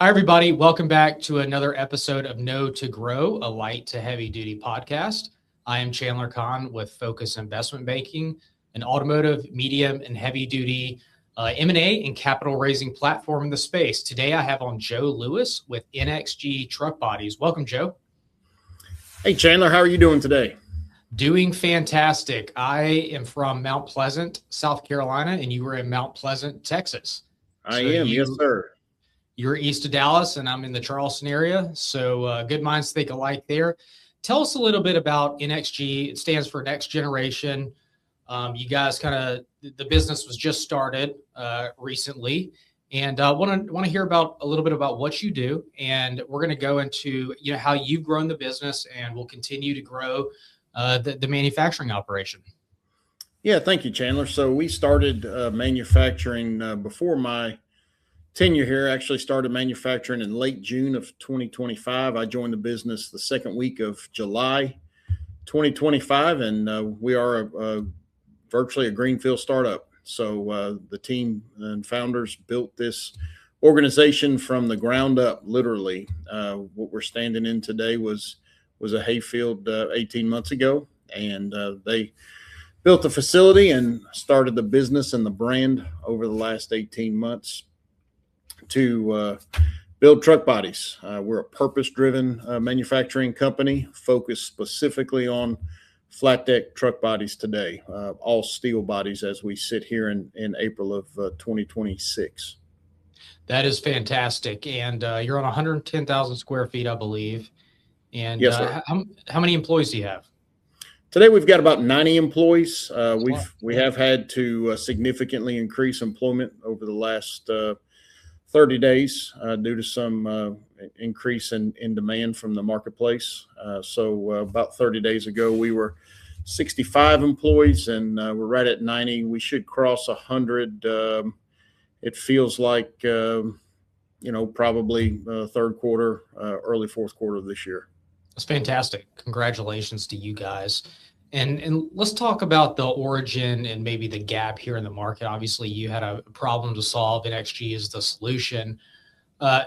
Hi, everybody. Welcome back to another episode of Know to Grow, a light to heavy duty podcast. I am Chandler Kohn with Focus Investment Banking, an automotive, medium, and heavy duty M&A and capital raising platform in the space. Today, I have on Joe Lewis with NXG Truck Bodies. Welcome, Joe. Hey, Chandler. How are you doing today? Doing fantastic. I am from Mount Pleasant, South Carolina, and you were in Mount Pleasant, Texas. I am. Yes, sir. You're east of Dallas, and I'm in the Charleston area. So good minds think alike there. Tell us a little bit about NXG. It stands for Next Generation. You guys the business was just started recently, and want to hear about a little bit about what you do. And we're going to go into how you've grown the business, and we'll continue to grow the manufacturing operation. Yeah, thank you, Chandler. So we started manufacturing before my tenure here. Actually started manufacturing in late June of 2025. I joined the business the second week of July 2025, and we are virtually a greenfield startup. So the team and founders built this organization from the ground up, literally. What we're standing in today was a hayfield 18 months ago, and they built the facility and started the business and the brand over the last 18 months to build truck bodies. We're a purpose-driven manufacturing company focused specifically on flat deck truck bodies today, all steel bodies as we sit here in April of 2026. That is fantastic. And you're on 110,000 square feet, I believe. And yes, sir. How many employees do you have? Today, we've got about 90 employees. We have had to significantly increase employment over the last 30 days due to some increase in demand from the marketplace. So about 30 days ago, we were 65 employees, and we're right at 90. We should cross 100. It feels like, probably third quarter, early fourth quarter of this year. That's fantastic. Congratulations to you guys. And let's talk about the origin and maybe the gap here in the market. Obviously, you had a problem to solve. NXG is the solution.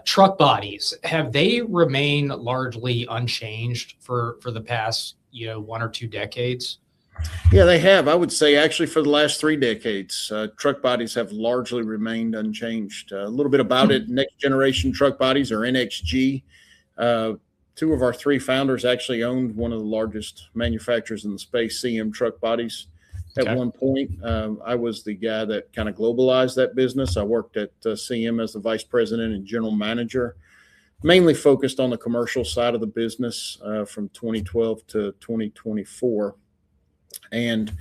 Truck bodies, have they remained largely unchanged for the past 1 or 2 decades? Yeah, they have. I would say actually for the last 3 decades, truck bodies have largely remained unchanged. A little bit about it: Next Generation Truck Bodies, or NXG. 2 of our 3 founders actually owned one of the largest manufacturers in the space, CM Truck Bodies. At one point, I was the guy that kind of globalized that business. I worked at CM as the vice president and general manager, mainly focused on the commercial side of the business from 2012 to 2024. And,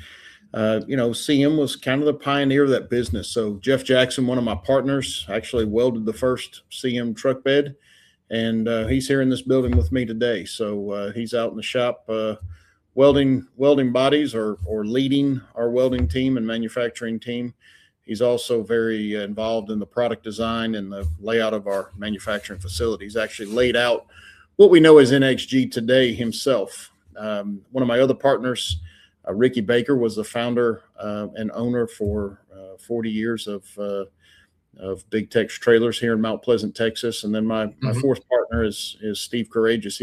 CM was kind of the pioneer of that business. So Jeff Jackson, one of my partners, actually welded the first CM truck bed. And he's here in this building with me today. So he's out in the shop welding bodies or leading our welding team and manufacturing team. He's also very involved in the product design and the layout of our manufacturing facility. He's actually laid out what we know as NXG today himself. One of my other partners, Ricky Baker, was the founder and owner for 40 years of Big Tex Trailers here in Mount Pleasant, Texas. And then my fourth partner is Steve Courageous.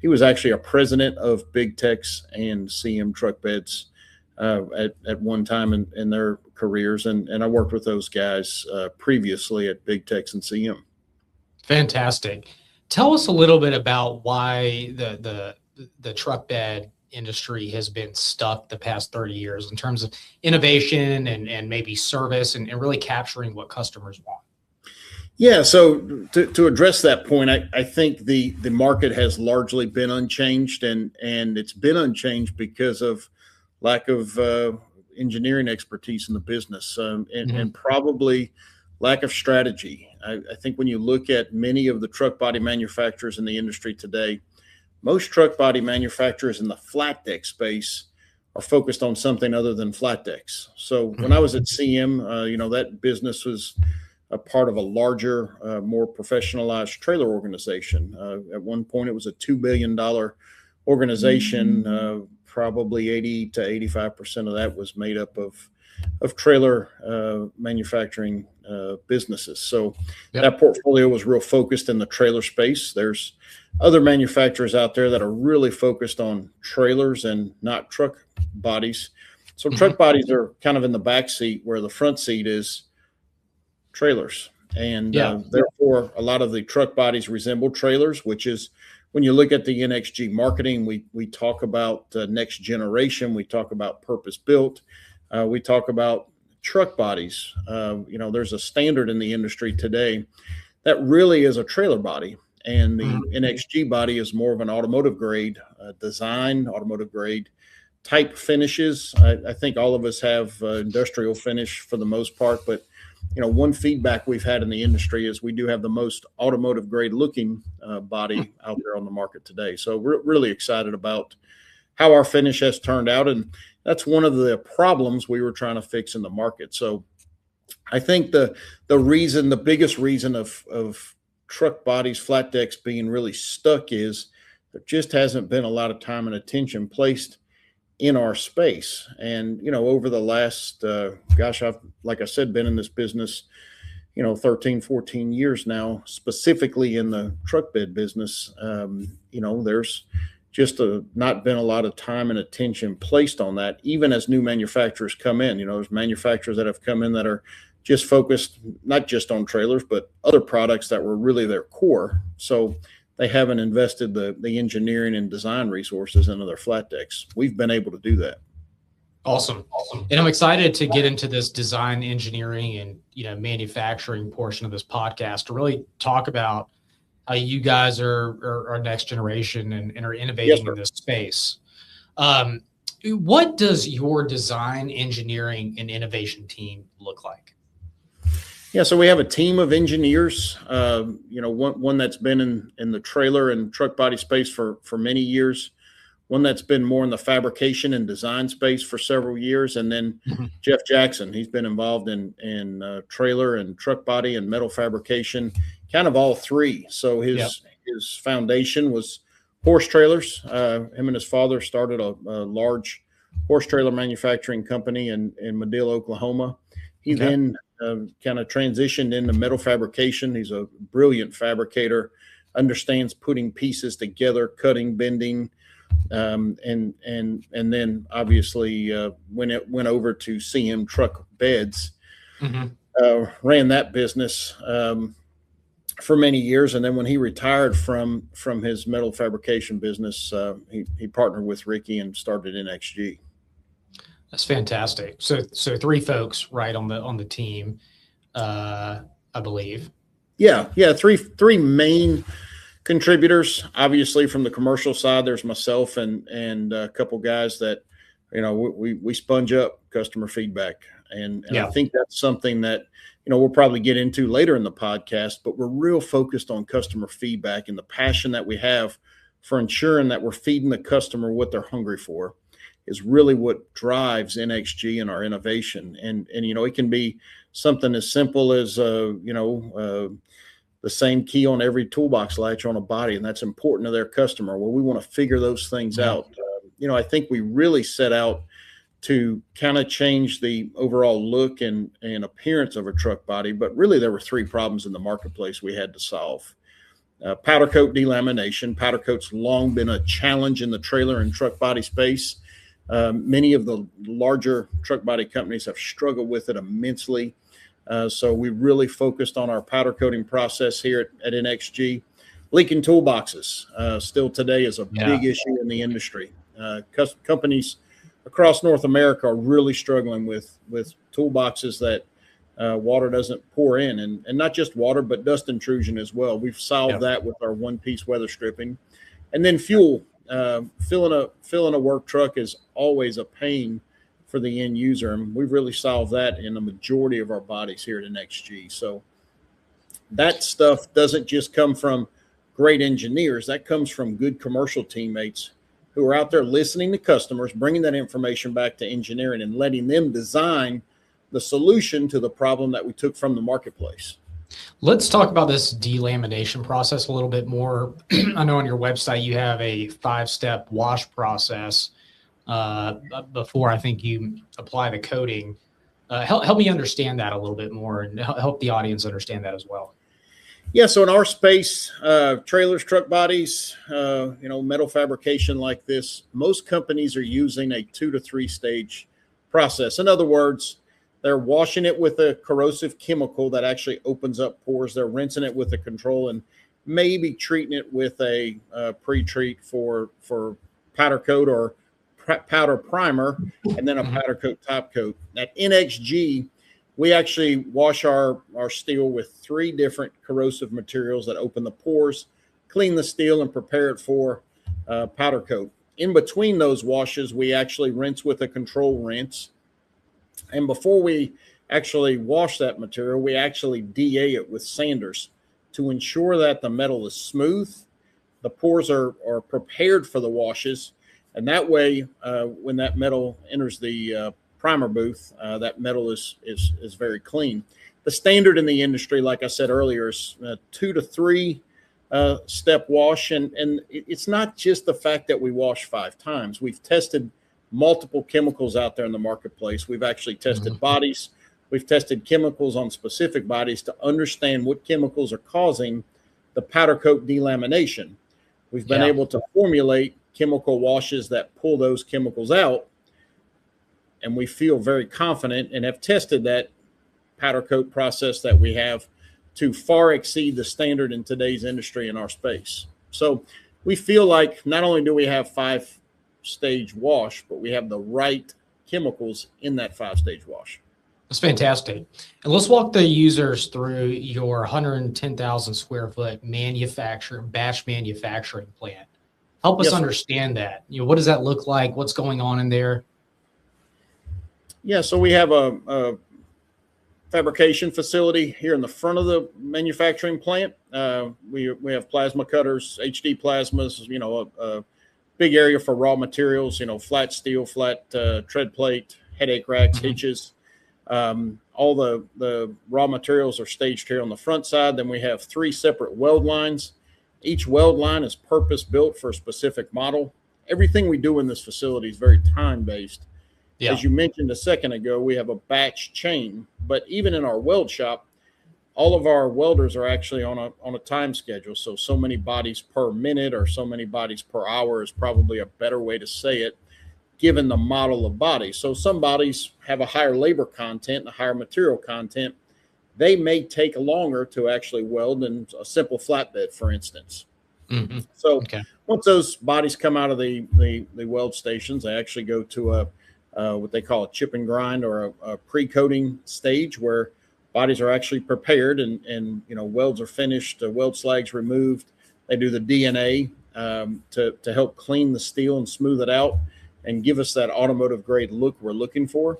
He was actually a president of Big Tex and CM Truck Beds at one time in their careers. And I worked with those guys previously at Big Tex and CM. Fantastic. Tell us a little bit about why the truck bed industry has been stuck the past 30 years in terms of innovation and maybe service and really capturing what customers want. Yeah, so to address that point, I think the market has largely been unchanged, and it's been unchanged because of lack of engineering expertise in the business and probably lack of strategy. I think when you look at many of the truck body manufacturers in the industry today, most truck body manufacturers in the flat deck space are focused on something other than flat decks. So when I was at CM, that business was a part of a larger, more professionalized trailer organization. At one point, it was a $2 billion organization, probably 80 to 85% of that was made up of trailer manufacturing businesses. So that portfolio was real focused in the trailer space. There's other manufacturers out there that are really focused on trailers and not truck bodies. So truck bodies are kind of in the back seat where the front seat is trailers. And therefore, a lot of the truck bodies resemble trailers, which is when you look at the NXG marketing, we talk about next generation. We talk about purpose built. We talk about truck bodies. There's a standard in the industry today that really is a trailer body. And the NXG body is more of an automotive grade design, automotive grade type finishes. I think all of us have industrial finish for the most part, but one feedback we've had in the industry is we do have the most automotive grade looking body out there on the market today. So we're really excited about how our finish has turned out. And that's one of the problems we were trying to fix in the market. So I think the biggest reason of truck bodies, flat decks being really stuck is there just hasn't been a lot of time and attention placed in our space. And, over the last, I've, like I said, been in this business, 13, 14 years now, specifically in the truck bed business. There's just not been a lot of time and attention placed on that, even as new manufacturers come in. There's manufacturers that have come in that are just focused, not just on trailers, but other products that were really their core. So they haven't invested the engineering and design resources into their flat decks. We've been able to do that. Awesome. And I'm excited to get into this design, engineering, and manufacturing portion of this podcast to really talk about how you guys are next generation and are innovating in this space. What does your design, engineering, and innovation team look like? Yeah, so we have a team of engineers, one that's been in the trailer and truck body space for many years, one that's been more in the fabrication and design space for several years, and then Jeff Jackson, he's been involved in trailer and truck body and metal fabrication, kind of all three. So his foundation was horse trailers. Him and his father started a large horse trailer manufacturing company in Madill, Oklahoma. He then kind of transitioned into metal fabrication. He's a brilliant fabricator, understands putting pieces together, cutting, bending, and then obviously when it went over to CM Truck Beds, ran that business for many years. And then when he retired from his metal fabrication business, he partnered with Ricky and started NXG. That's fantastic. So three folks, right, on the team, I believe. Yeah. Three main contributors. Obviously, from the commercial side, there's myself and a couple guys that, we sponge up customer feedback, and I think that's something that we'll probably get into later in the podcast. But we're real focused on customer feedback and the passion that we have for ensuring that we're feeding the customer what they're hungry for is really what drives NXG and our innovation. And it can be something as simple as the same key on every toolbox latch on a body, and that's important to their customer. Well, we want to figure those things out. I think we really set out to kind of change the overall look and appearance of a truck body, but really there were three problems in the marketplace we had to solve. Powder coat delamination. Powder coat's long been a challenge in the trailer and truck body space. Many of the larger truck body companies have struggled with it immensely. So we really focused on our powder coating process here at NXG. Leaking toolboxes still today is a big issue in the industry. Companies across North America are really struggling with toolboxes that water doesn't pour in, and not just water, but dust intrusion as well. We've solved that with our one-piece weather stripping. And then fuel. Filling a work truck is always a pain for the end user, and we've really solved that in the majority of our bodies here at NXG. So that stuff doesn't just come from great engineers. That comes from good commercial teammates who are out there listening to customers, bringing that information back to engineering and letting them design the solution to the problem that we took from the marketplace. Let's talk about this delamination process a little bit more. I know on your website you have a 5-step wash process. before I think you apply the coating. Help me understand that a little bit more, and help the audience understand that as well. Yeah, so in our space, trailers, truck bodies, metal fabrication like this, most companies are using a 2 to 3 stage process. In other words, they're washing it with a corrosive chemical that actually opens up pores. They're rinsing it with a control and maybe treating it with a pre-treat for powder coat or powder primer, and then a powder coat top coat. At NXG, we actually wash our steel with 3 different corrosive materials that open the pores, clean the steel, and prepare it for powder coat. In between those washes, we actually rinse with a control rinse. And before we actually wash that material, we actually DA it with sanders to ensure that the metal is smooth, the pores are prepared for the washes, and that way, when that metal enters the primer booth, that metal is very clean. The standard in the industry, like I said earlier, is 2 to 3 step wash, and it's not just the fact that we wash 5 times. We've tested multiple chemicals out there in the marketplace. We've actually tested bodies. We've tested chemicals on specific bodies to understand what chemicals are causing the powder coat delamination. We've been able to formulate chemical washes that pull those chemicals out, and we feel very confident and have tested that powder coat process that we have to far exceed the standard in today's industry in our space. So we feel like not only do we have 5-stage wash, but we have the right chemicals in that 5-stage wash. That's fantastic. And let's walk the users through your 110,000 square foot batch manufacturing plant. Help us understand that. What does that look like? What's going on in there? Yeah, so we have a fabrication facility here in the front of the manufacturing plant. We have plasma cutters, HD plasmas, a big area for raw materials, flat steel, flat tread plate, headache racks, hitches. All the raw materials are staged here on the front side. Then we have 3 separate weld lines. Each weld line is purpose built for a specific model. Everything we do in this facility is very time based. Yeah. As you mentioned a second ago, we have a batch chain, but even in our weld shop, all of our welders are actually on a time schedule. So many bodies per minute or so many bodies per hour is probably a better way to say it, given the model of body. So some bodies have a higher labor content and a higher material content. They may take longer to actually weld than a simple flatbed, for instance. So once those bodies come out of the weld stations, they actually go to what they call a chip and grind or a pre-coating stage where bodies are actually prepared and welds are finished, weld slags removed. They do the DNA to help clean the steel and smooth it out and give us that automotive grade look we're looking for.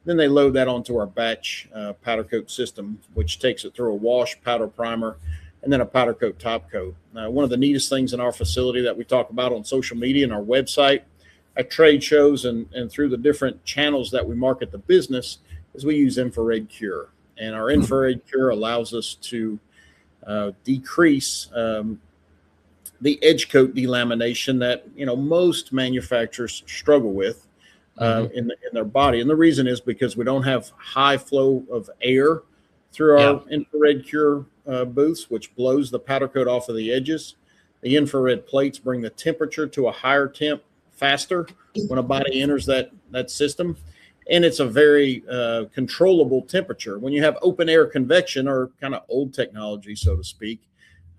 Then they load that onto our batch powder coat system, which takes it through a wash, powder primer, and then a powder coat top coat. One of the neatest things in our facility that we talk about on social media and our website, at trade shows and through the different channels that we market the business, is we use infrared cure. And our infrared cure allows us to decrease the edge coat delamination that most manufacturers struggle with in their body. And the reason is because we don't have high flow of air through our infrared cure booths, which blows the powder coat off of the edges. The infrared plates bring the temperature to a higher temp faster when a body enters that system. And it's a very controllable temperature. When you have open air convection, or kind of old technology, so to speak,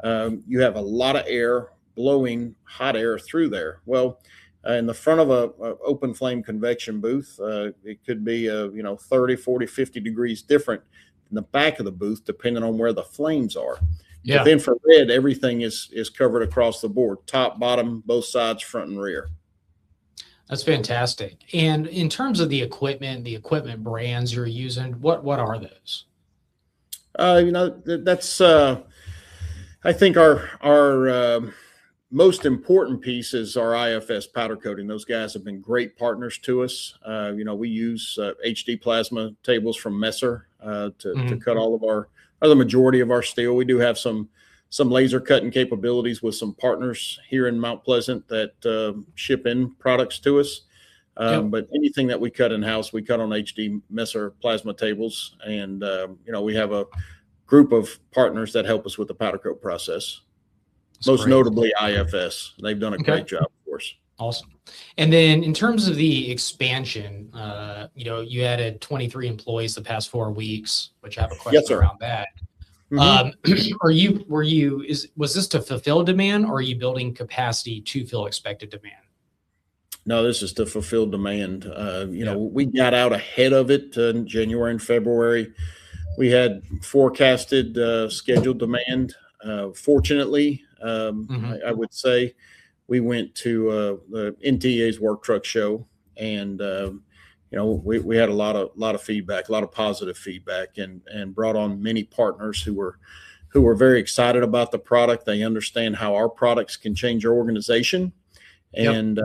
you have a lot of air blowing hot air through there. Well, in the front of a open flame convection booth, it could be 30, 40, 50 degrees different in the back of the booth, depending on where the flames are. With infrared, everything is covered across the board, top, bottom, both sides, front and rear. That's fantastic. And in terms of the equipment brands you're using, what are those? That's I think our most important piece is our IFS powder coating. Those guys have been great partners to us. We use HD plasma tables from Messer to cut all of or the majority of our steel. We do have some laser cutting capabilities with some partners here in Mount Pleasant that ship in products to us. But anything that we cut in-house, we cut on HD Messer plasma tables. And, we have a group of partners that help us with the powder coat process. That's most notably IFS. They've done a great job for us. Awesome. And then in terms of the expansion, you added 23 employees the past 4 weeks, which I have a question around that. Was this to fulfill demand, or are you building capacity to fill expected demand? No, this is to fulfill demand. We got out ahead of it in January and February. We had forecasted scheduled demand. Fortunately, I would say we went to the NTEA's work truck show, and we had a lot of feedback, a lot of positive feedback, and brought on many partners who were very excited about the product. They understand how our products can change our organization. And,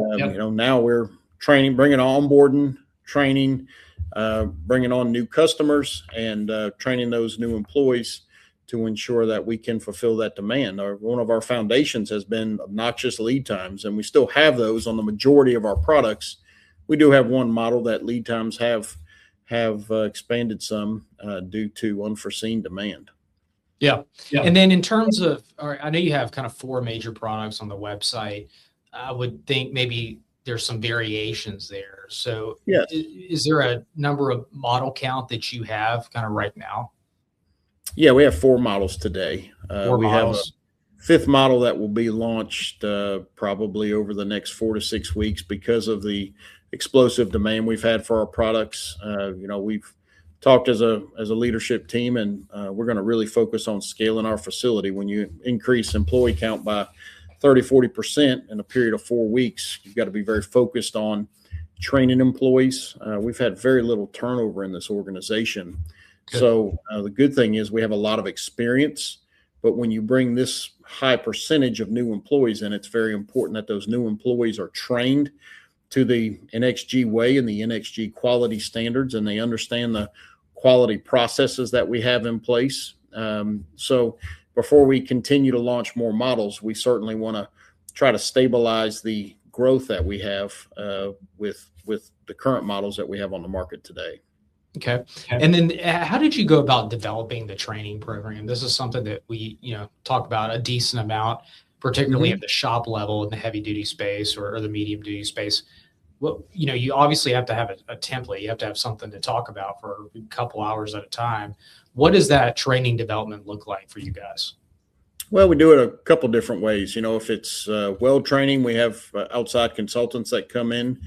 now we're training, bringing on onboarding, training, bringing on new customers, and training those new employees to ensure that we can fulfill that demand. One of our foundations has been obnoxious lead times, and we still have those on the majority of our products. We do have one model that lead times have expanded some due to unforeseen demand. Yeah. And then in terms of, I know you have kind of 4 major products on the website. I would think maybe there's some variations there. So is there a number of model count that you have kind of right now? Yeah, we have 4 models today. We have a 5th model that will be launched probably over the next 4 to 6 weeks because of the explosive demand we've had for our products. We've talked as a leadership team, and we're going to really focus on scaling our facility. When you increase employee count by 30-40% in a period of 4 weeks, you've got to be very focused on training employees. We've had very little turnover in this organization. Good. So the good thing is we have a lot of experience, but when you bring this high percentage of new employees in, it's very important that those new employees are trained to the NXG way and the NXG quality standards, and they understand the quality processes that we have in place. So before we continue to launch more models, we certainly want to try to stabilize the growth that we have with the current models that we have on the market today. Okay. And then how did you go about developing the training program? This is something that we, talk about a decent amount, particularly at the shop level in the heavy duty space or the medium duty space. Well, you obviously have to have a template. You have to have something to talk about for a couple hours at a time. What does that training development look like for you guys? Well, we do it a couple different ways. If it's weld training, we have outside consultants that come in.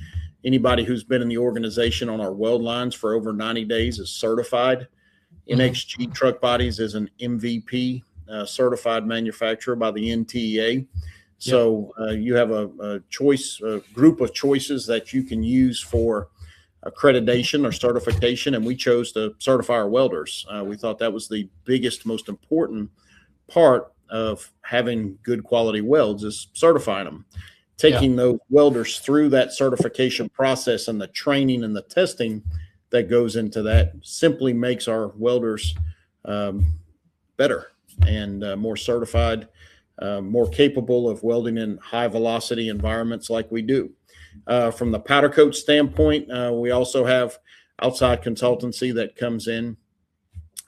Anybody who's been in the organization on our weld lines for over 90 days is certified. NXG Truck Bodies is an MVP certified manufacturer by the NTEA. So you have a group of choices that you can use for accreditation or certification, and we chose to certify our welders. We thought that was the biggest, most important part of having good quality welds is certifying them. Taking those welders through that certification process and the training and the testing that goes into that simply makes our welders better and more certified, more capable of welding in high velocity environments like we do. From the powder coat standpoint, we also have outside consultancy that comes in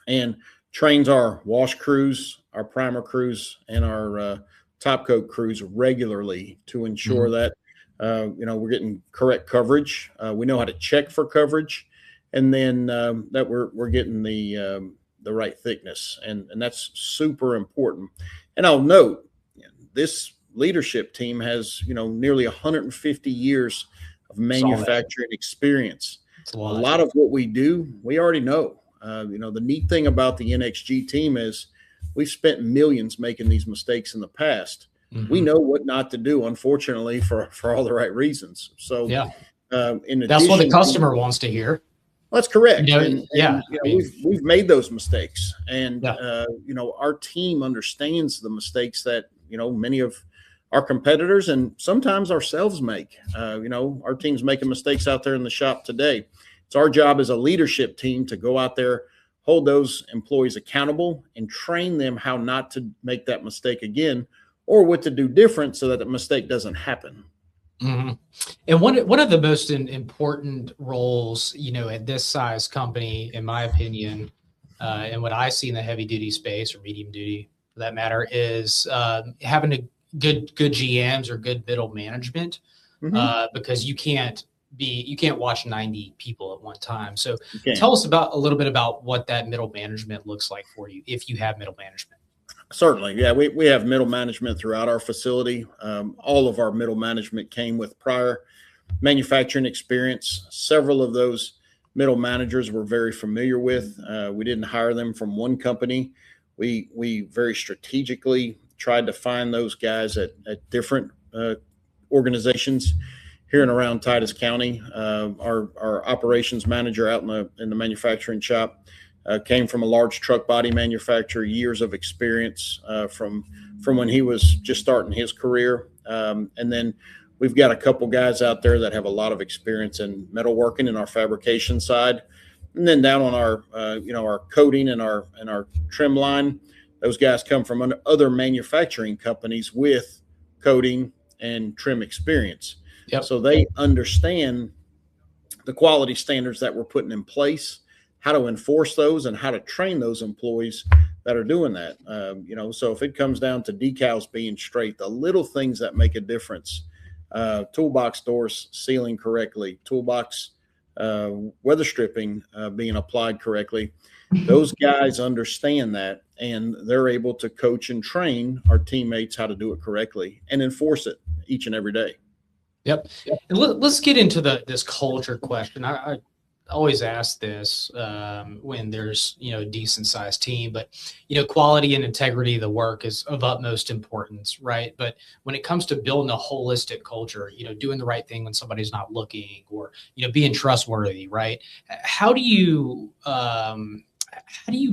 and trains our wash crews, our primer crews, and our top coat crews regularly to ensure that we're getting correct coverage. We know how to check for coverage, and then that we're getting the right thickness, and that's super important. And I'll note this leadership team has nearly 150 years of manufacturing experience. A lot of what we do, we already know. The neat thing about the NXG team is we've spent millions making these mistakes in the past. We know what not to do, unfortunately, for all the right reasons. So, that's what the customer wants to hear. That's correct. We've made those mistakes, and our team understands the mistakes that many of our competitors and sometimes ourselves make. Our team's making mistakes out there in the shop today. It's our job as a leadership team to go out there, hold those employees accountable, and train them how not to make that mistake again, or what to do different so that the mistake doesn't happen. hmm And one of the most important roles, at this size company, in my opinion, and what I see in the heavy duty space or medium duty for that matter, is having a good GMs or good middle management, Hmm. because you can't watch 90 people at one time. So You can. tell us about a little bit about what that middle management looks like for you, if you have middle management. Certainly. Yeah, we have middle management throughout our facility. All of our middle management came with prior manufacturing experience. Several of those middle managers we're very familiar with. We didn't hire them from one company. We very strategically tried to find those guys at different organizations here and around Titus County. Our operations manager out in the manufacturing shop came from a large truck body manufacturer, years of experience from when he was just starting his career. And then we've got a couple guys out there that have a lot of experience in metalworking and our fabrication side. And then down on our our coating and our trim line, those guys come from other manufacturing companies with coating and trim experience. Yep. So they understand the quality standards that we're putting in place, how to enforce those, and how to train those employees that are doing that. So if it comes down to decals being straight, the little things that make a difference, toolbox doors sealing correctly, toolbox weather stripping being applied correctly, those guys understand that, and they're able to coach and train our teammates how to do it correctly and enforce it each and every day. Yep. And let's get into this culture question. I always ask this when there's a decent sized team, but quality and integrity of the work is of utmost importance, right? But when it comes to building a holistic culture, doing the right thing when somebody's not looking, or being trustworthy, right? How do you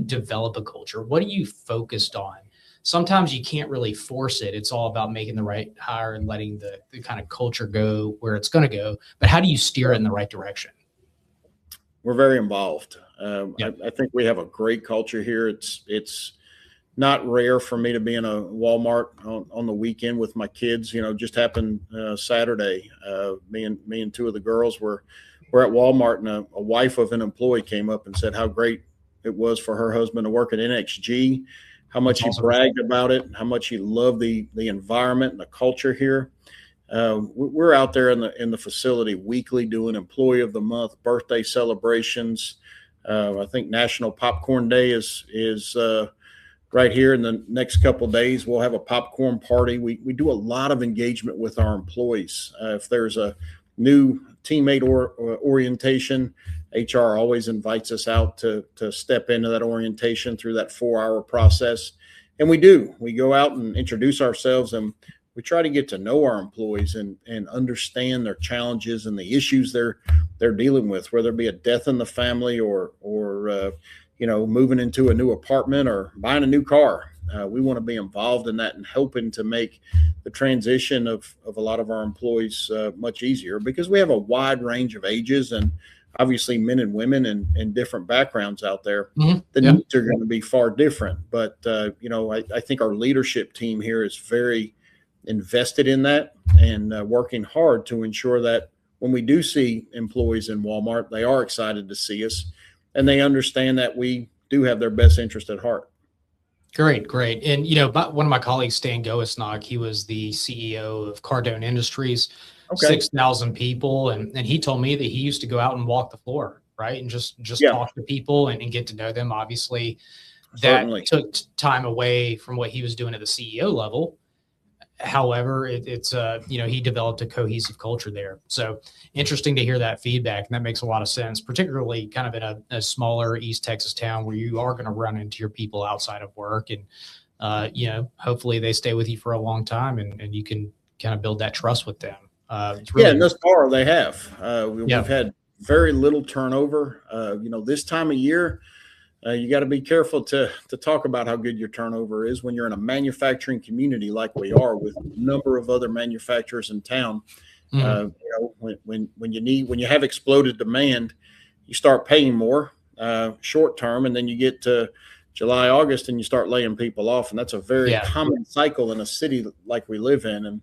develop a culture? What are you focused on? Sometimes you can't really force it. It's all about making the right hire and letting the kind of culture go where it's going to go. But how do you steer it in the right direction? We're very involved. Yep. I think we have a great culture here. It's not rare for me to be in a Walmart on the weekend with my kids. Just happened Saturday. Me and two of the girls were at Walmart, and a wife of an employee came up and said how great it was for her husband to work at NXG, how much That's he awesome. bragged about it, how much he loved the environment and the culture here. We're out there in the facility weekly doing Employee of the Month, birthday celebrations. I think National Popcorn Day is right here in the next couple of days. We'll have a popcorn party. We do a lot of engagement with our employees. If there's a new teammate orientation, HR always invites us out to step into that orientation through that 4-hour process. And we do. We go out and introduce ourselves, and we try to get to know our employees and understand their challenges and the issues they're dealing with, whether it be a death in the family or moving into a new apartment or buying a new car. We want to be involved in that and helping to make the transition of a lot of our employees much easier, because we have a wide range of ages and obviously men and women and different backgrounds out there. Mm-hmm. The Yeah. needs are going to be far different. But, I think our leadership team here is very invested in that and working hard to ensure that when we do see employees in Walmart, they are excited to see us and they understand that we do have their best interest at heart. Great, great. And, one of my colleagues, Stan Goesnock, he was the CEO of Cardone Industries, Okay. 6,000 people. And he told me that he used to go out and walk the floor, right? And just Yeah. talk to people and get to know them. Obviously, that Certainly. took time away from what he was doing at the CEO level. However, he developed a cohesive culture there. So interesting to hear that feedback. And that makes a lot of sense, particularly kind of in a smaller East Texas town where you are going to run into your people outside of work. And, hopefully they stay with you for a long time and you can kind of build that trust with them. It's really, Yeah, and thus far they have. Yeah. We've had very little turnover. This time of year, you got to be careful to talk about how good your turnover is when you're in a manufacturing community like we are, with a number of other manufacturers in town. When you have exploded demand, you start paying more short term, and then you get to July, August, and you start laying people off, and that's a very Yeah. common cycle in a city like we live in. And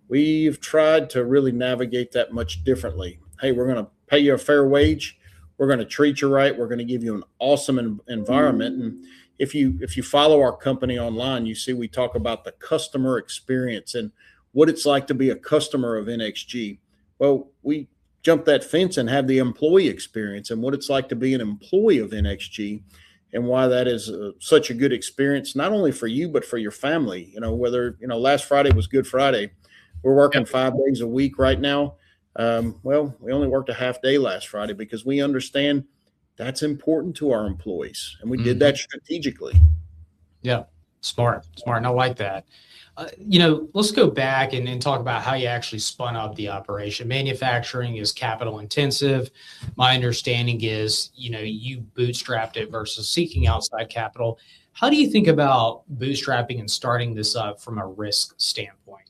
we've tried to really navigate that much differently. Hey, we're going to pay you a fair wage. We're going to treat you right. We're going to give you an awesome environment. And if you follow our company online, you see we talk about the customer experience and what it's like to be a customer of NXG. Well, we jump that fence and have the employee experience and what it's like to be an employee of NXG, and why that is such a good experience, not only for you, but for your family. Last Friday was Good Friday. We're working 5 days a week right now. Well, we only worked a half day last Friday because we understand that's important to our employees. And we did that strategically. Yeah. Smart. And I like that. Let's go back and talk about how you actually spun up the operation. Manufacturing is capital intensive. My understanding is, you bootstrapped it versus seeking outside capital. How do you think about bootstrapping and starting this up from a risk standpoint?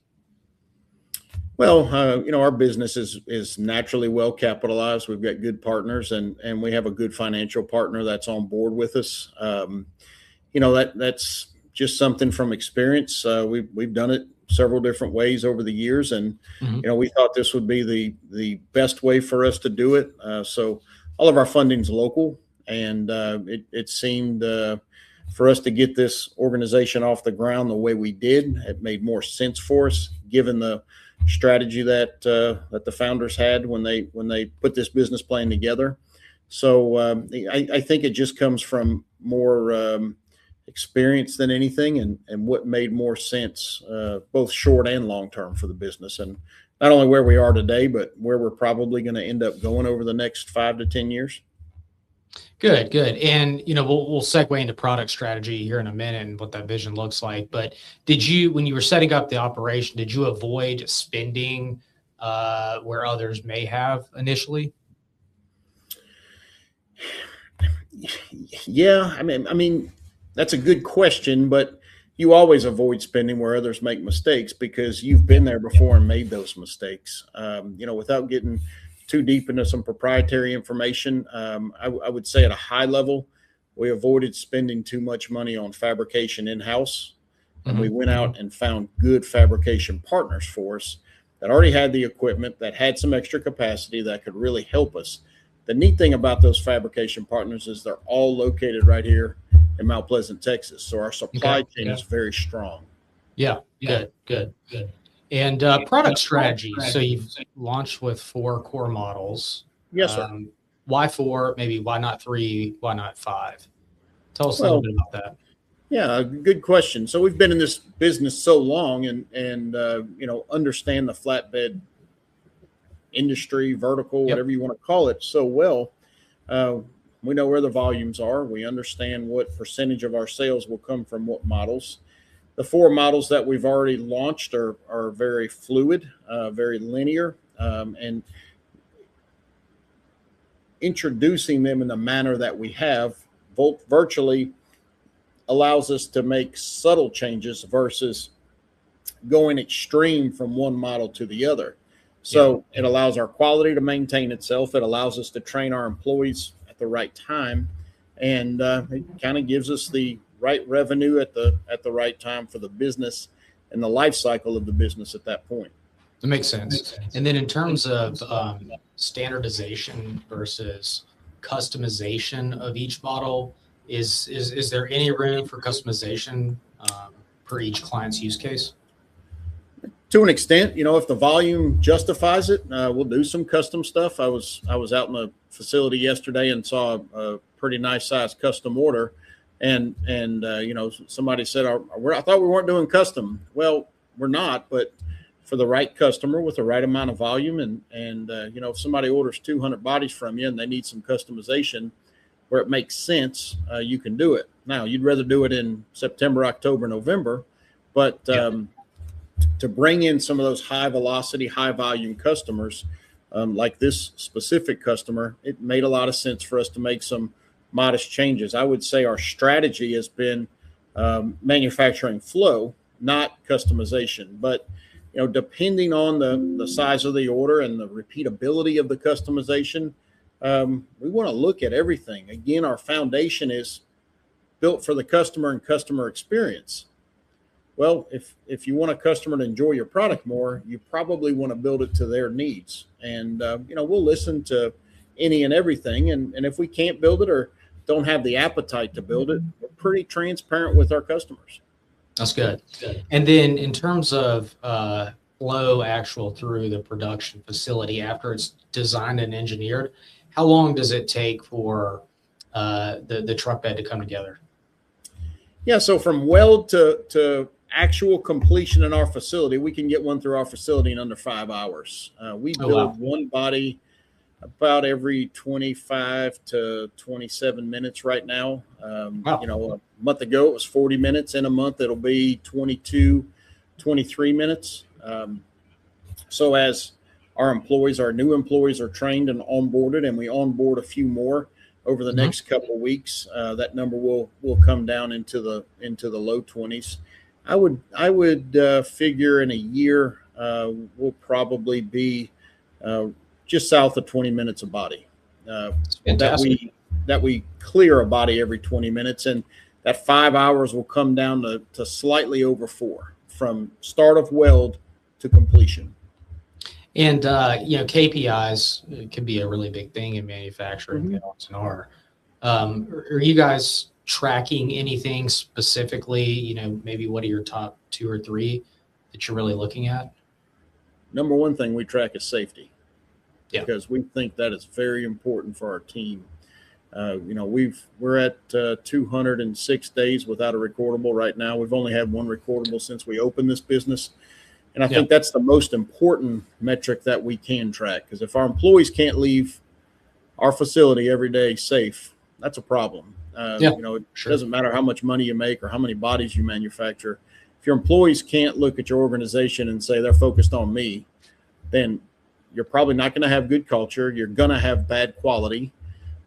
Well, our business is naturally well capitalized. We've got good partners, and we have a good financial partner that's on board with us. That's just something from experience. We've done it several different ways over the years, and we thought this would be the best way for us to do it. So all of our funding's local, and it seemed for us to get this organization off the ground the way we did. It made more sense for us, given the strategy that the founders had when they put this business plan together. So I think it just comes from more experience than anything, and what made more sense, both short and long term for the business, and not only where we are today, but where we're probably going to end up going over the next 5 to 10 years. Good. And, we'll segue into product strategy here in a minute and what that vision looks like. But when you were setting up the operation, did you avoid spending where others may have initially? Yeah. I mean, that's a good question, but you always avoid spending where others make mistakes because you've been there before and made those mistakes. Without getting too deep into some proprietary information, I would say at a high level, we avoided spending too much money on fabrication in-house. And we went out and found good fabrication partners for us that already had the equipment, that had some extra capacity that could really help us. The neat thing about those fabrication partners is they're all located right here in Mount Pleasant, Texas. So our supply chain is very strong. Yeah. Good. And product strategy. So you've launched with 4 core models. Yes, sir. Why 4? Maybe why not 3? Why not 5? Tell us a little bit about that. Yeah, good question. So we've been in this business so long and understand the flatbed industry, vertical, whatever you want to call it, so well. We know where the volumes are. We understand what percentage of our sales will come from what models. The 4 models that we've already launched are very fluid, very linear, and introducing them in the manner that we have virtually allows us to make subtle changes versus going extreme from one model to the other. So it allows our quality to maintain itself. It allows us to train our employees at the right time, and it kind of gives us the right revenue at the right time for the business and the life cycle of the business at that point. That makes sense. And then in terms of standardization versus customization of each model, is there any room for customization per each client's use case? To an extent, if the volume justifies it, we'll do some custom stuff. I was out in the facility yesterday and saw a pretty nice sized custom order. And somebody said, I thought we weren't doing custom. Well, we're not, but for the right customer with the right amount of volume. And if somebody orders 200 bodies from you and they need some customization where it makes sense, you can do it. Now, you'd rather do it in September, October, November, but to bring in some of those high velocity, high volume customers, like this specific customer, it made a lot of sense for us to make some modest changes. I would say our strategy has been manufacturing flow, not customization. But depending on the size of the order and the repeatability of the customization, we want to look at everything. Again, our foundation is built for the customer and customer experience. Well, if you want a customer to enjoy your product more, you probably want to build it to their needs. And, we'll listen to any and everything. And if we can't build it or don't have the appetite to build it, we're pretty transparent with our customers. That's good. And then in terms of flow actual through the production facility after it's designed and engineered, how long does it take for the truck bed to come together? Yeah, so from weld to actual completion in our facility, we can get one through our facility in under 5 hours. We build one body about every 25 to 27 minutes right now. A month ago it was 40 minutes. In a month it'll be 22, 23 minutes. So as our new employees are trained and onboarded, and we onboard a few more over the next couple of weeks, that number will come down into the low 20s. I would figure in a year we'll probably be just south of 20 minutes a body. That we clear a body every 20 minutes, and that 5 hours will come down to slightly over 4 from start of weld to completion. And KPIs can be a really big thing in manufacturing. Are you guys tracking anything specifically? Maybe what are your top 2 or 3 that you're really looking at? Number one thing we track is safety. Yeah. Because we think that is very important for our team. We're at 206 days without a recordable right now. We've only had 1 recordable since we opened this business. And I think that's the most important metric that we can track, because if our employees can't leave our facility every day safe, that's a problem. It doesn't matter how much money you make or how many bodies you manufacture. If your employees can't look at your organization and say they're focused on me, then you're probably not going to have good culture. You're going to have bad quality.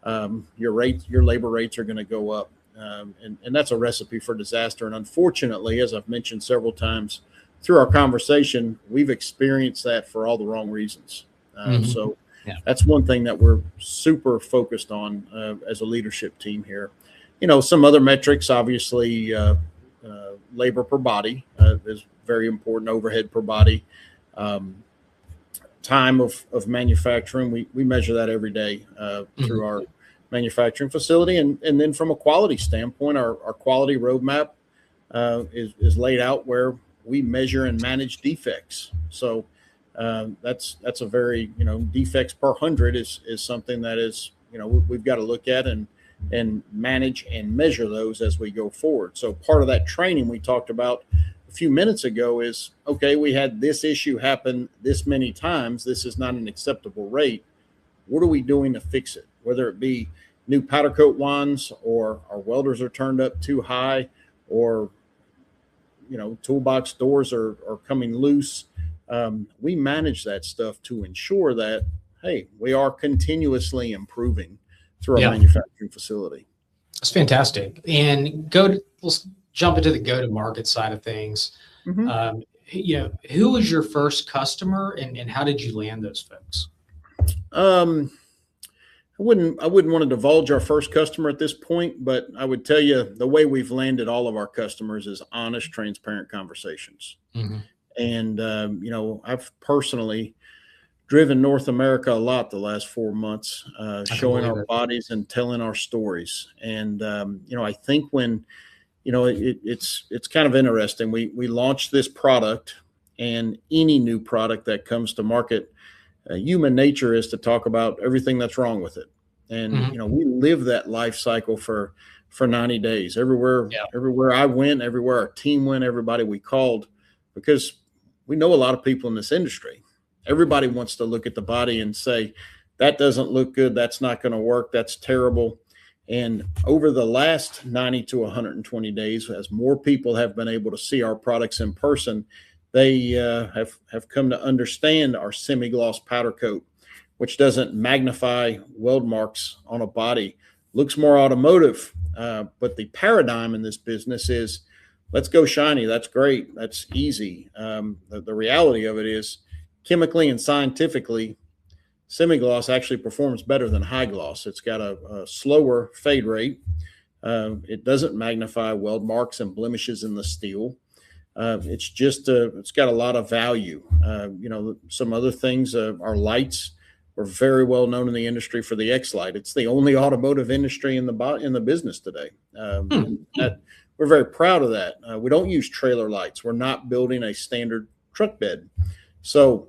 Your labor rates are going to go up. And that's a recipe for disaster. And unfortunately, as I've mentioned several times through our conversation, we've experienced that for all the wrong reasons. So that's one thing that we're super focused on as a leadership team here. Some other metrics, obviously, labor per body is very important, overhead per body. Time of manufacturing, we measure that every day through our manufacturing facility. And then from a quality standpoint, our quality roadmap is laid out where we measure and manage defects. So that's a very, defects per 100 is something that is, we've got to look at and manage and measure those as we go forward. So part of that training we talked about a few minutes ago is, okay, we had this issue happen this many times. This is not an acceptable rate. What are we doing to fix it? Whether it be new powder coat wands, or our welders are turned up too high, or toolbox doors are coming loose. We manage that stuff to ensure that, hey, we are continuously improving through our manufacturing facility. That's fantastic. And let's jump into the go-to-market side of things. Who was your first customer, and how did you land those folks? I wouldn't want to divulge our first customer at this point, but I would tell you the way we've landed all of our customers is honest, transparent conversations. And, I've personally driven North America a lot the last 4 months, showing our bodies and telling our stories. And, I think when, it's kind of interesting. We launched this product, and any new product that comes to market, human nature is to talk about everything that's wrong with it. And, we live that life cycle for 90 days. Everywhere I went, everywhere our team went, everybody we called, because we know a lot of people in this industry. Everybody wants to look at the body and say, that doesn't look good. That's not going to work. That's terrible. And over the last 90 to 120 days, as more people have been able to see our products in person, they have come to understand our semi-gloss powder coat, which doesn't magnify weld marks on a body, looks more automotive. But the paradigm in this business is, let's go shiny. That's great. That's easy. The reality of it is, chemically and scientifically, semi-gloss actually performs better than high gloss. It's got a slower fade rate. It doesn't magnify weld marks and blemishes in the steel. It's got a lot of value. Some other things, our lights were very well known in the industry for the X light. It's the only automotive industry in the business today. We're very proud of that. We don't use trailer lights. We're not building a standard truck bed. So,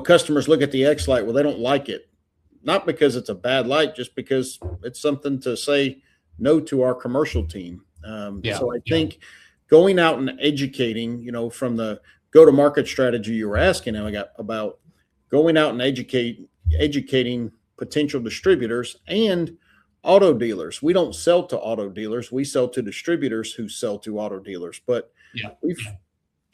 customers look at the X light. Well, they don't like it, not because it's a bad light, just because it's something to say no to our commercial team. So I think going out and educating, from the go-to-market strategy you were asking about, going out and educating potential distributors and auto dealers. We don't sell to auto dealers. We sell to distributors who sell to auto dealers. But we've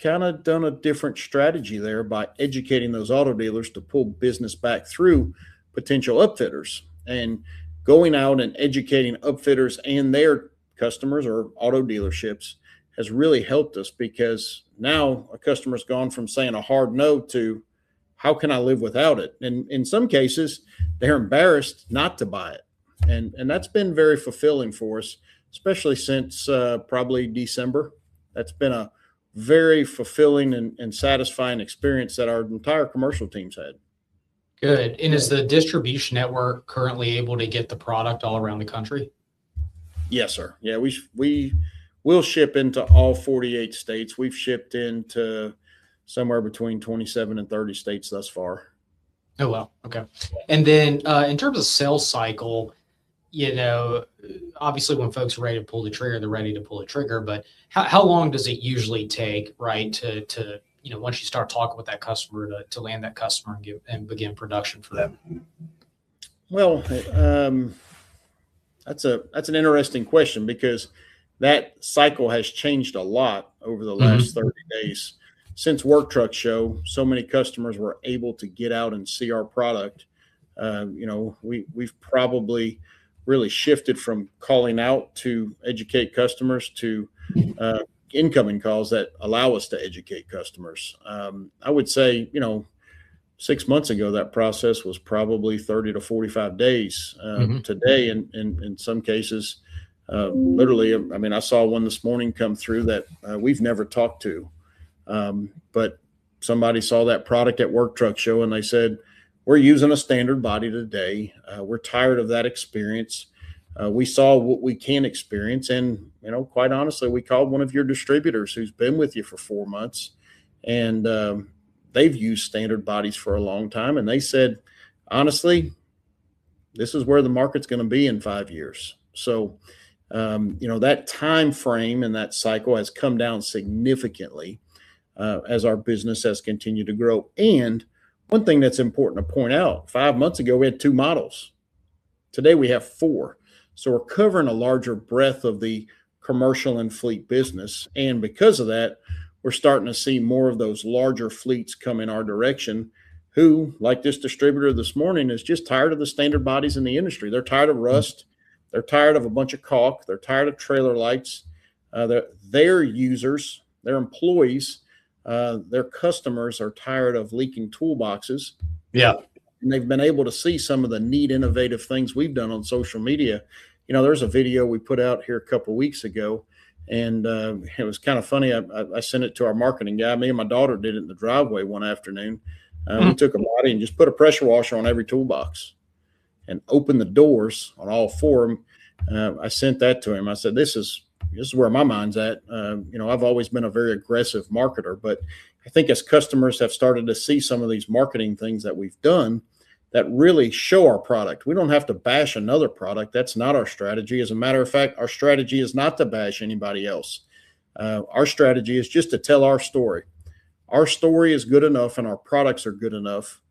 kind of done a different strategy there by educating those auto dealers to pull business back through potential upfitters, and going out and educating upfitters and their customers or auto dealerships has really helped us, because now a customer's gone from saying a hard no to how can I live without it? And in some cases, they're embarrassed not to buy it. And that's been very fulfilling for us, especially since probably December. That's been a very fulfilling and satisfying experience that our entire commercial team's had. Good. And is the distribution network currently able to get the product all around the country? Yes, sir. Yeah, we will ship into all 48 states. We've shipped into somewhere between 27 and 30 states thus far. Oh, wow. Okay. And then in terms of sales cycle, obviously when folks are ready to pull the trigger, they're ready to pull the trigger, but how long does it usually take, right, to once you start talking with that customer to land that customer and begin production for them? Well, that's an interesting question, because that cycle has changed a lot over the last 30 days. Since Work Truck Show, so many customers were able to get out and see our product. We've probably really shifted from calling out to educate customers to incoming calls that allow us to educate customers. I would say, 6 months ago, that process was probably 30 to 45 days. Today, in some cases, literally, I saw one this morning come through that we've never talked to. But somebody saw that product at Work Truck Show and they said, we're using a standard body today. We're tired of that experience. We saw what we can experience. And, quite honestly, we called one of your distributors who's been with you for 4 months, and they've used standard bodies for a long time. And they said, honestly, this is where the market's going to be in 5 years. So, that time frame and that cycle has come down significantly as our business has continued to grow. And one thing that's important to point out, 5 months ago, we had 2 models. Today we have 4. So we're covering a larger breadth of the commercial and fleet business. And because of that, we're starting to see more of those larger fleets come in our direction, who, like this distributor this morning, is just tired of the standard bodies in the industry. They're tired of rust. They're tired of a bunch of caulk. They're tired of trailer lights. Their users, their employees, their customers are tired of leaking toolboxes. Yeah. And they've been able to see some of the neat, innovative things we've done on social media. There's a video we put out here a couple of weeks ago, and it was kind of funny. I sent it to our marketing guy. Me and my daughter did it in the driveway one afternoon. We took a body and just put a pressure washer on every toolbox and opened the doors on all 4 of them. I sent that to him. I said, this is where my mind's at. I've always been a very aggressive marketer, but I think as customers have started to see some of these marketing things that we've done that really show our product, we don't have to bash another product. That's not our strategy. As a matter of fact, our strategy is not to bash anybody else. Our strategy is just to tell our story. Our story is good enough and our products are good enough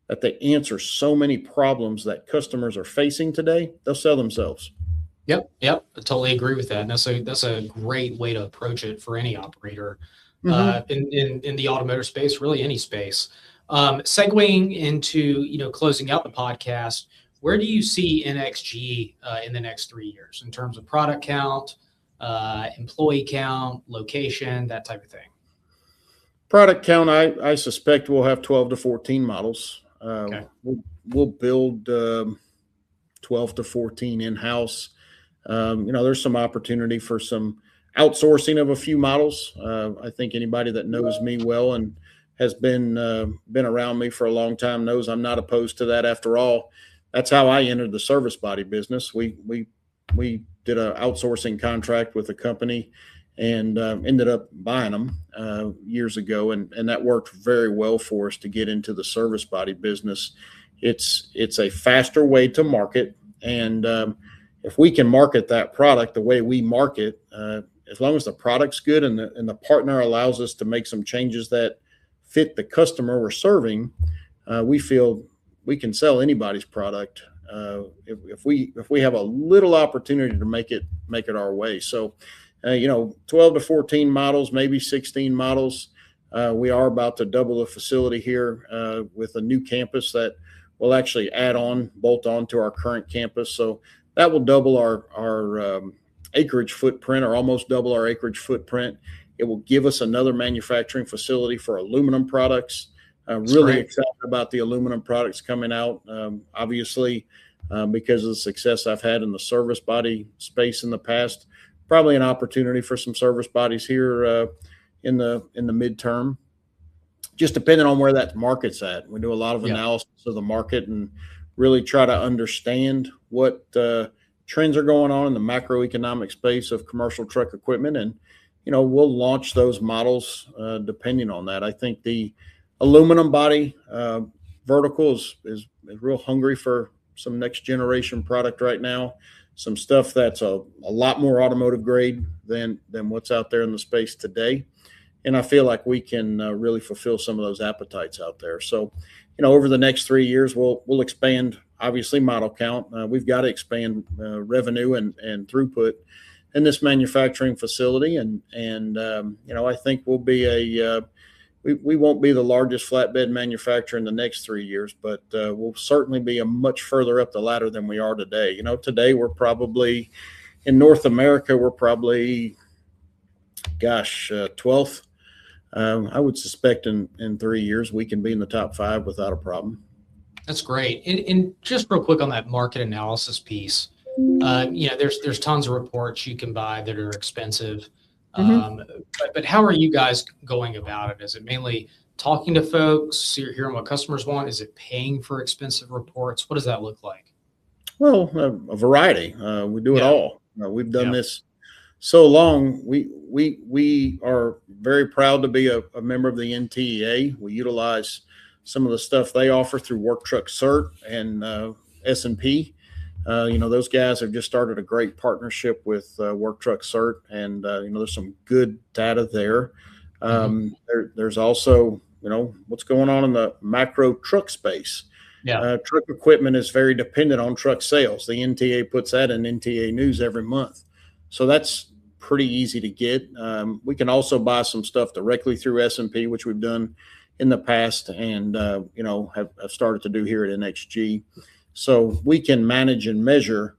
that they answer so many problems that customers are facing today, they'll sell themselves. Yep. I totally agree with that. And that's a great way to approach it for any operator in the automotive space, really any space. Segueing into, closing out the podcast, where do you see NXG in the next 3 years in terms of product count, employee count, location, that type of thing? Product count, I suspect we'll have 12 to 14 models. Okay. We'll build 12 to 14 in-house. There's some opportunity for some outsourcing of a few models. I think anybody that knows me well and has been around me for a long time knows I'm not opposed to that. After all, that's how I entered the service body business. We did an outsourcing contract with a company and ended up buying them years ago, and that worked very well for us to get into the service body business. It's a faster way to market, and if we can market that product the way we market, as long as the product's good and the partner allows us to make some changes that fit the customer we're serving, we feel we can sell anybody's product if we have a little opportunity to make it our way. So, 12 to 14 models, maybe 16 models. We are about to double the facility here with a new campus that will actually bolt on to our current campus. So that will double our acreage footprint, or almost double our acreage footprint. It will give us another manufacturing facility for aluminum products. Really excited about the aluminum products coming out. Obviously, because of the success I've had in the service body space in the past, probably an opportunity for some service bodies here in the midterm, just depending on where that market's at. We do a lot of analysis of the market and really try to understand what trends are going on in the macroeconomic space of commercial truck equipment, and we'll launch those models depending on that. I think the aluminum body vertical is real hungry for some next generation product right now, some stuff that's a lot more automotive grade than what's out there in the space today. And I feel like we can really fulfill some of those appetites out there. So, over the next 3 years, we'll expand, obviously, model count. We've got to expand revenue and throughput in this manufacturing facility. And I think we'll be we won't be the largest flatbed manufacturer in the next 3 years, but we'll certainly be a much further up the ladder than we are today. Today we're probably, in North America, we're probably, 12th. I would suspect in 3 years we can be in the top 5 without a problem. That's great. And just real quick on that market analysis piece, there's tons of reports you can buy that are expensive. But how are you guys going about it? Is it mainly talking to folks, hearing what customers want? Is it paying for expensive reports? What does that look like? Well, a variety. We do it all. We've done this so long. We are very proud to be a member of the NTEA. We utilize some of the stuff they offer through Work Truck Cert and S&P. Those guys have just started a great partnership with Work Truck Cert, and there's some good data there. There's also what's going on in the macro truck space. Truck equipment is very dependent on truck sales. The NTA puts that in NTA News every month, so that's pretty easy to get. We can also buy some stuff directly through S&P, which we've done in the past, and have started to do here at NXG. So we can manage and measure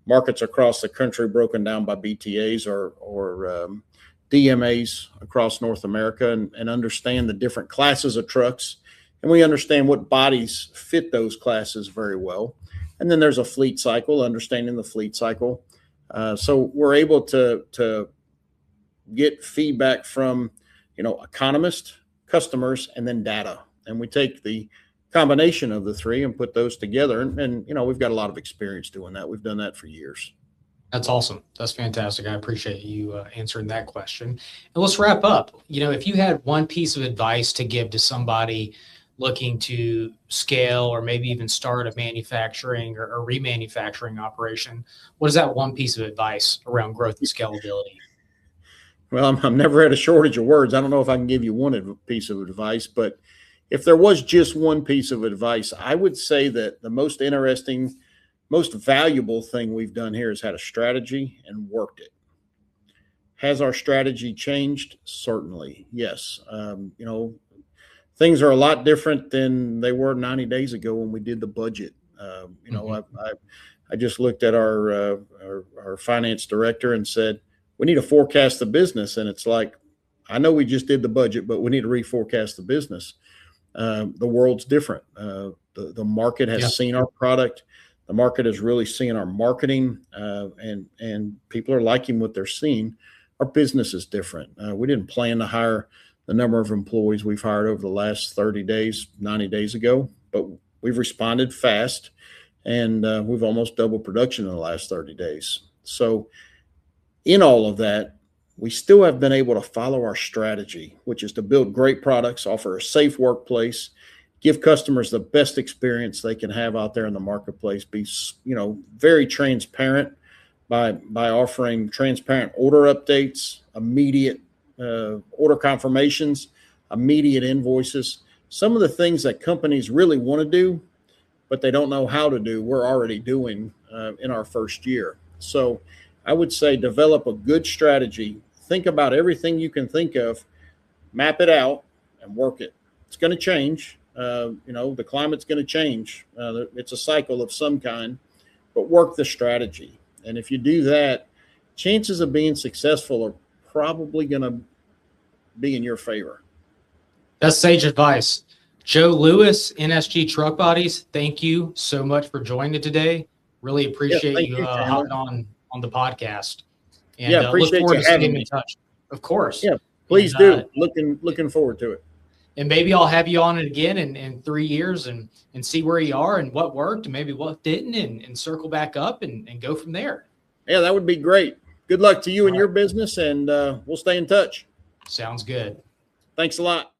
markets across the country broken down by BTAs or DMAs across North America, and understand the different classes of trucks. And we understand what bodies fit those classes very well. And then there's a fleet cycle, understanding the fleet cycle. So we're able to get feedback from, economists, customers, and then data. And we take the combination of the three and put those together. And we've got a lot of experience doing that. We've done that for years. That's awesome. That's fantastic. I appreciate you answering that question. And let's wrap up. If you had one piece of advice to give to somebody looking to scale or maybe even start a manufacturing or remanufacturing operation, what is that one piece of advice around growth and scalability? Well, I've never had a shortage of words. I don't know if I can give you one piece of advice, but if there was just one piece of advice, I would say that the most interesting, most valuable thing we've done here is had a strategy and worked it. Has our strategy changed? Certainly, yes. Things are a lot different than they were 90 days ago when we did the budget. I just looked at our finance director and said, we need to forecast the business. And it's like, I know we just did the budget, but we need to reforecast the business. The world's different. The market has seen our product. The market has really seen our marketing, and people are liking what they're seeing. our business is different. We didn't plan to hire the number of employees we've hired over the last 30 days, 90 days ago, but we've responded fast, and we've almost doubled production in the last 30 days. So in all of that, we still have been able to follow our strategy, which is to build great products, offer a safe workplace, give customers the best experience they can have out there in the marketplace, be, very transparent by offering transparent order updates, immediate order confirmations, immediate invoices. Some of the things that companies really want to do, but they don't know how to do, we're already doing in our first year. So I would say develop a good strategy. Think about everything you can think of, map it out, and work it. It's going to change. The climate's going to change. It's a cycle of some kind, but work the strategy. And if you do that, chances of being successful are probably going to be in your favor. That's sage advice. Joe Lewis, NSG Truck Bodies, thank you so much for joining today. Really appreciate you hopping on the podcast. And appreciate look forward you to staying having in me. touch. Of course. Yeah, please do. Looking forward to it. And maybe I'll have you on it again in 3 years and see where you are and what worked and maybe what didn't and circle back up and go from there. Yeah, that would be great. Good luck to you and your business, and we'll stay in touch. Sounds good. Thanks a lot.